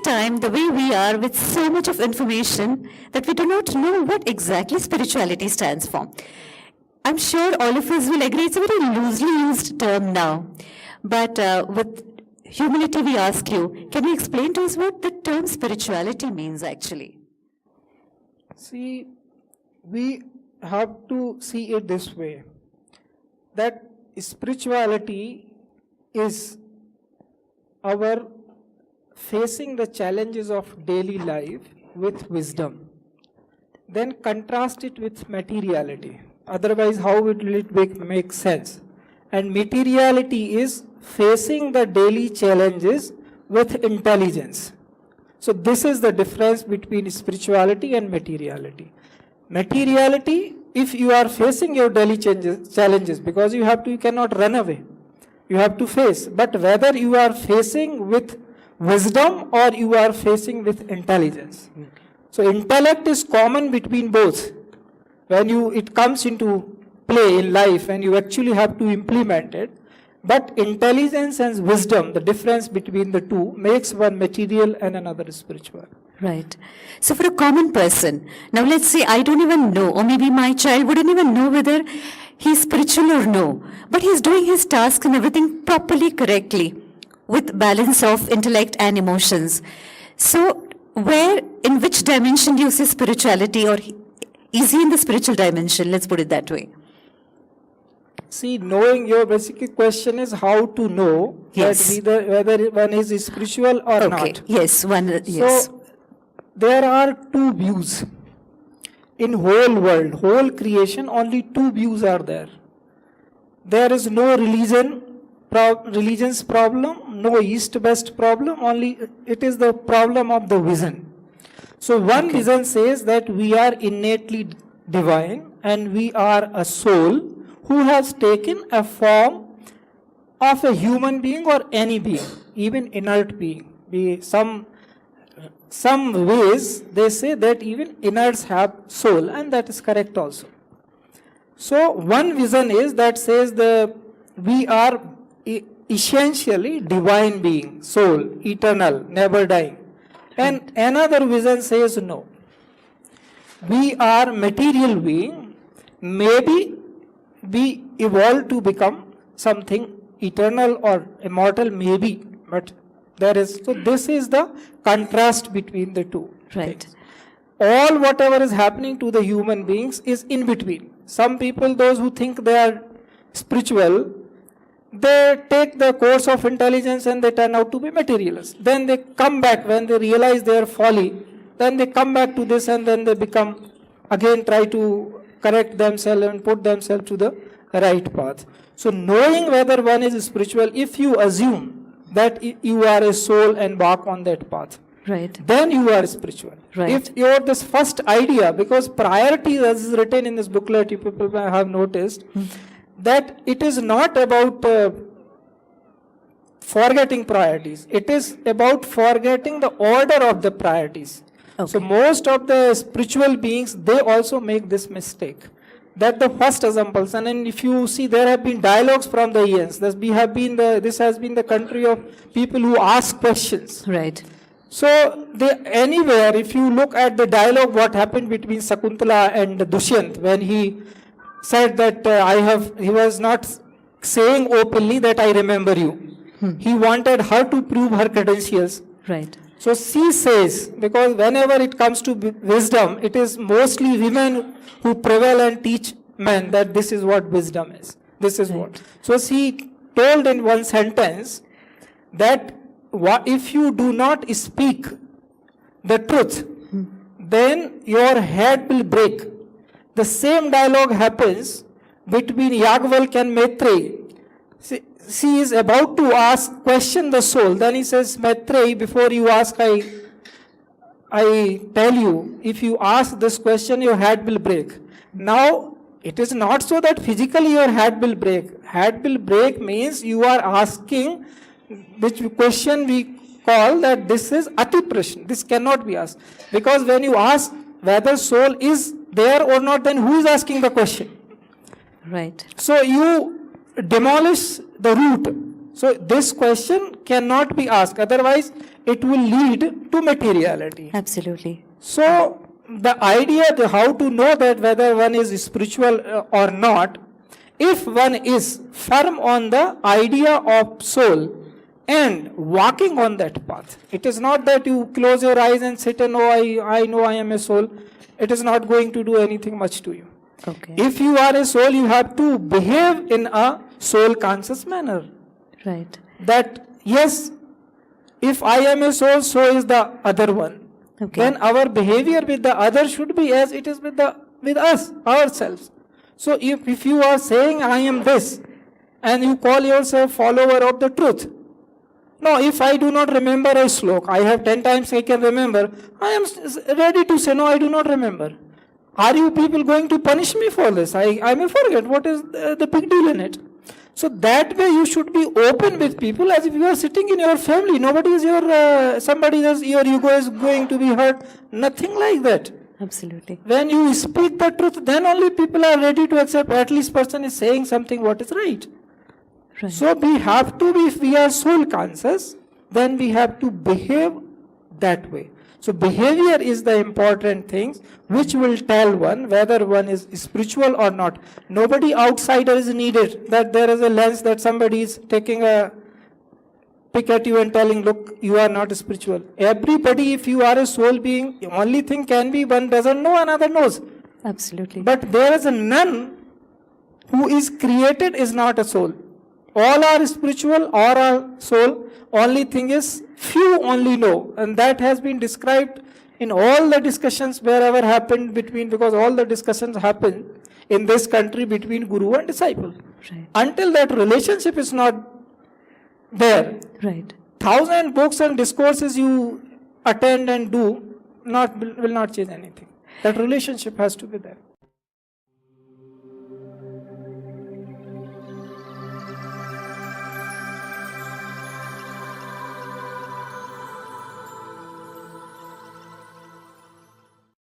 time, the way we are, with so much of information, that we do not know what exactly spirituality stands for. I'm sure all of us will agree it's a very loosely used term now. But with humility, we ask you, can you explain to us what the term spirituality means actually? See, we have to see it this way, that spirituality is our facing the challenges of daily life with wisdom. Then contrast it with materiality. Otherwise, how will it make sense? And materiality is facing the daily challenges with intelligence. So this is the difference between spirituality and materiality. Materiality, if you are facing your daily challenges, because you cannot run away. You have to face. But whether you are facing with wisdom or you are facing with intelligence. So intellect is common between both. When it comes into play in life and you actually have to implement it. But intelligence and wisdom, the difference between the two, makes one material and another spiritual. Right. So for a common person, now let's say I don't even know, or maybe my child wouldn't even know whether he's spiritual or no, but he's doing his task and everything properly, correctly, with balance of intellect and emotions. So in which dimension do you say spirituality, or is he in the spiritual dimension? Let's put it that way. See, knowing, your basic question is how to know whether one is spiritual or not. Yes, yes. So, there are two views. In whole world, whole creation, only two views are there. There is no religion's problem, no East-West problem, only it is the problem of the vision. So one vision says that we are innately divine and we are a soul who has taken a form of a human being or any being, even inert being. Some ways they say that even inerts have soul, and that is correct also. So one vision is that says we are essentially divine being, soul, eternal, never dying. And another vision says no. We are material being, maybe we evolve to become something eternal or immortal, maybe, but so this is the contrast between the two. Right. All whatever is happening to the human beings is in between. Some people, those who think they are spiritual, they take the course of intelligence and they turn out to be materialists. Then they come back when they realize their folly. Then they come back to this and then they become, again try to correct themselves and put themselves to the right path. So knowing whether one is spiritual, if you assume that you are a soul and walk on that path, right, then you are spiritual. Right. If your this first idea, because priorities, as is written in this booklet, you people have noticed, that it is not about forgetting priorities. It is about forgetting the order of the priorities. Okay. So most of the spiritual beings, they also make this mistake. That the first assumption, and if you see, there have been dialogues from the years. This has been the country of people who ask questions. Right. So anywhere, if you look at the dialogue, what happened between Sakuntala and Dushyant, when he said that he was not saying openly that I remember you. He wanted her to prove her credentials. Right. So she says, because whenever it comes to wisdom, it is mostly women who prevail and teach men that this is what wisdom is. This is what. So she told in one sentence that if you do not speak the truth, then your head will break. The same dialogue happens between Yagvalk and Maitreyi. She is about to question the soul. Then he says, Maitreyi, before you ask, I tell you, if you ask this question, your head will break. Now, it is not so that physically your head will break. Head will break means you are asking, which question we call that this is ati prashna. This cannot be asked. Because when you ask whether soul is there or not, then who is asking the question? Right. So you demolish the root. So this question cannot be asked, otherwise it will lead to materiality. Absolutely. So the idea, how to know that whether one is spiritual or not, if one is firm on the idea of soul and walking on that path. It is not that you close your eyes and sit and I know I am a soul. It is not going to do anything much to you. Okay. If you are a soul, you have to behave in a soul conscious manner. Right. That yes, if I am a soul, so is the other one. Okay. Then our behavior with the other should be as it is with us, ourselves. So if you are saying I am this and you call yourself follower of the truth. No, if I do not remember a slok, I have 10 times I can remember, I am ready to say no, I do not remember. Are you people going to punish me for this? I may forget. What is the big deal in it? So that way you should be open with people as if you are sitting in your family. Nobody is somebody else, your ego is going to be hurt. Nothing like that. Absolutely. When you speak the truth, then only people are ready to accept at least person is saying something what is right. Right. So we have to be, if we are soul conscious, then we have to behave that way. So behavior is the important thing which will tell one whether one is spiritual or not. Nobody outsider is needed, that there is a lens that somebody is taking a pick at you and telling, look, you are not spiritual. Everybody, if you are a soul being, the only thing can be one doesn't know, another knows. Absolutely. But there is a none who is created is not a soul. All are spiritual or are soul. Only thing is few only know, and that has been described in all the discussions wherever happened between, because all the discussions happen in this country between guru and disciple. Right. Until that relationship is not there, Right. 1,000 books and discourses you attend and do will not change anything. That relationship has to be there.